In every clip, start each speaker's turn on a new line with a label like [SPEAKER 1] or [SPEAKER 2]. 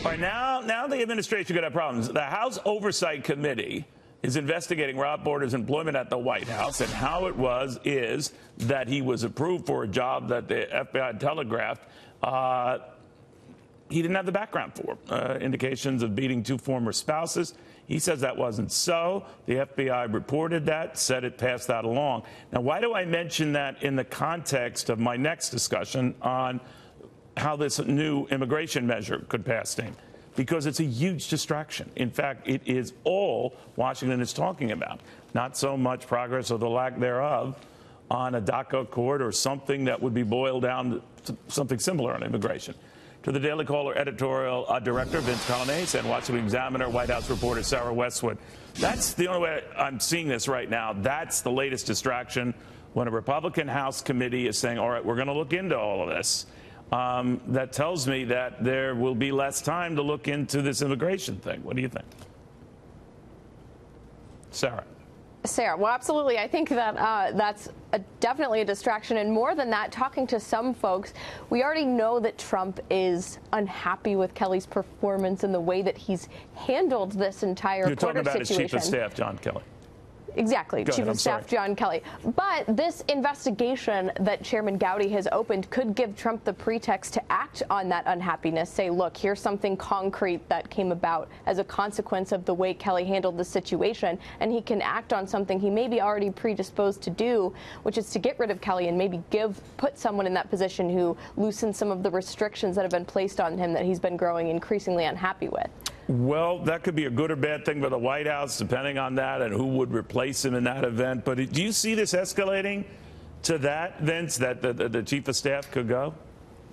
[SPEAKER 1] All right, now the administration could have problems. The House Oversight Committee is investigating Rob Porter's employment at the White House, and how it is that he was approved for a job that the FBI telegraphed he didn't have the background for. Indications of beating two former spouses. He says that wasn't so. The FBI reported that, said it passed that along. Now, why do I mention that in the context of my next discussion on how this new immigration measure could pass steam? Because it's a huge distraction. In fact, it is all Washington is talking about. Not so much progress or the lack thereof on a DACA accord or something that would be boiled down to something similar on immigration. To the Daily Caller editorial director, Vince Coglianese, and Washington Examiner White House reporter Sarah Westwood. That's the only way I'm seeing this right now. That's the latest distraction when a Republican House committee is saying, all right, we're going to look into all of this. That tells me that there will be less time to look into this immigration thing. What do you think? Sarah.
[SPEAKER 2] Well, absolutely. I think that that's definitely a distraction. And more than that, talking to some folks, we already know that Trump is unhappy with Kelly's performance and the way that he's handled this entire
[SPEAKER 1] You're talking about
[SPEAKER 2] situation.
[SPEAKER 1] his chief of staff, John Kelly.
[SPEAKER 2] Exactly, Chief of Staff John Kelly. But this investigation that Chairman Gowdy has opened could give Trump the pretext to act on that unhappiness, say, look, here's something concrete that came about as a consequence of the way Kelly handled the situation, and he can act on something he may be already predisposed to do, which is to get rid of Kelly and maybe put someone in that position who loosens some of the restrictions that have been placed on him that he's been growing increasingly unhappy with.
[SPEAKER 1] Well, that could be a good or bad thing for the White House, depending on that and who would replace him in that event. But do you see this escalating to that, Vince, that the chief of staff could go?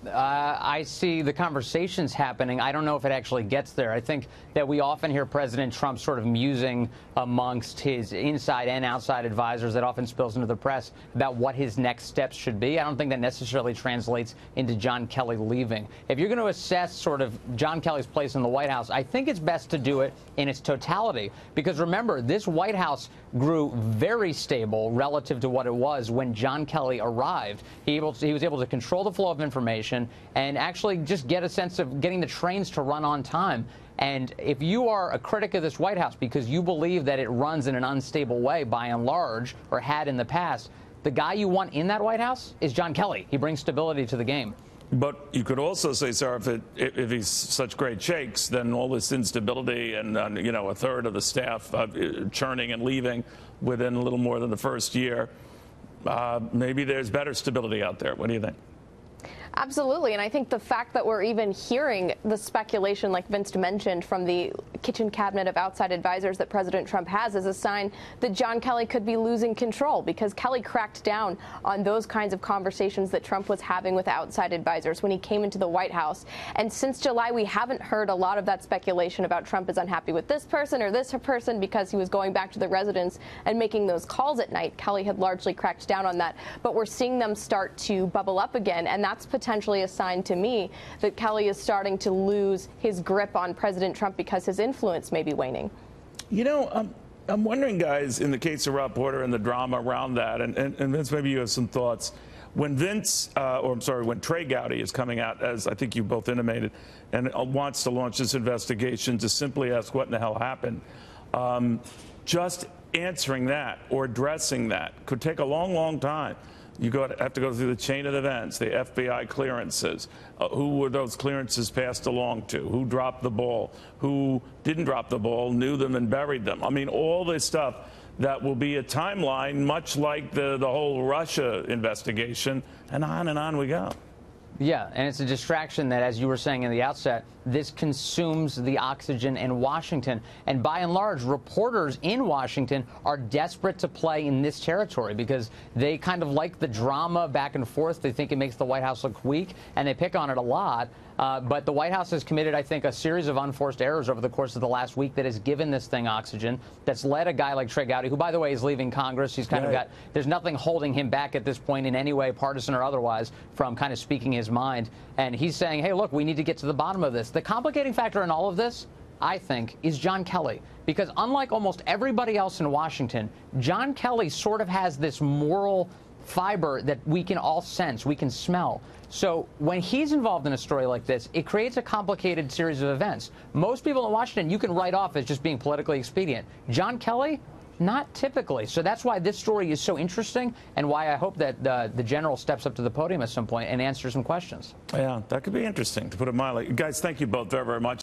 [SPEAKER 3] I see the conversations happening. I don't know if it actually gets there. I think that we often hear President Trump sort of musing amongst his inside and outside advisors. That often spills into the press about what his next steps should be. I don't think that necessarily translates into John Kelly leaving. If you're going to assess sort of John Kelly's place in the White House, I think it's best to do it in its totality. Because remember, this White House grew very stable relative to what it was when John Kelly arrived. He was able to control the flow of information and actually just get a sense of getting the trains to run on time. And if you are a critic of this White House because you believe that it runs in an unstable way by and large, or had in the past, the guy you want in that White House is John Kelly. He brings stability to the game.
[SPEAKER 1] But you could also say, Sarah, if he's such great shakes, then all this instability and, a third of the staff churning and leaving within a little more than the first year, maybe there's better stability out there. What do you think?
[SPEAKER 2] Absolutely. And I think the fact that we're even hearing the speculation, like Vince mentioned, from the kitchen cabinet of outside advisors that President Trump has is a sign that John Kelly could be losing control, because Kelly cracked down on those kinds of conversations that Trump was having with outside advisors when he came into the White House. And since July, we haven't heard a lot of that speculation about Trump is unhappy with this person or this person because he was going back to the residence and making those calls at night. Kelly had largely cracked down on that. But we're seeing them start to bubble up again. And that's potentially a sign to me that Kelly is starting to lose his grip on President Trump because his influence may be waning.
[SPEAKER 1] I'm wondering, guys, in the case of Rob Porter and the drama around that, and Vince, maybe you have some thoughts. When when Trey Gowdy is coming out, as I think you both intimated, and wants to launch this investigation to simply ask what in the hell happened, just answering that or addressing that could take a long, long time. You have to go through the chain of events, the FBI clearances. Who were those clearances passed along to? Who dropped the ball? Who didn't drop the ball, knew them and buried them? I mean, all this stuff that will be a timeline, much like the whole Russia investigation, and on we go.
[SPEAKER 3] Yeah, and it's a distraction that, as you were saying in the outset, this consumes the oxygen in Washington. And by and large, reporters in Washington are desperate to play in this territory because they kind of like the drama back and forth. They think it makes the White House look weak, and they pick on it a lot. But the White House has committed, I think, a series of unforced errors over the course of the last week that has given this thing oxygen, that's led a guy like Trey Gowdy, who, by the way, is leaving Congress. He's kind of got, there's nothing holding him back at this point in any way, partisan or otherwise, from kind of speaking his mind. And he's saying, hey, look, we need to get to the bottom of this. The complicating factor in all of this, I think, is John Kelly. Because unlike almost everybody else in Washington, John Kelly sort of has this moral fiber that we can all sense, we can smell. So when he's involved in a story like this, it creates a complicated series of events. Most people in Washington you can write off as just being politically expedient. John Kelly, not typically. So that's why this story is so interesting, and why I hope that the general steps up to the podium at some point and answers some questions.
[SPEAKER 1] Yeah, that could be interesting, to put it mildly. Guys, thank you both very, very much.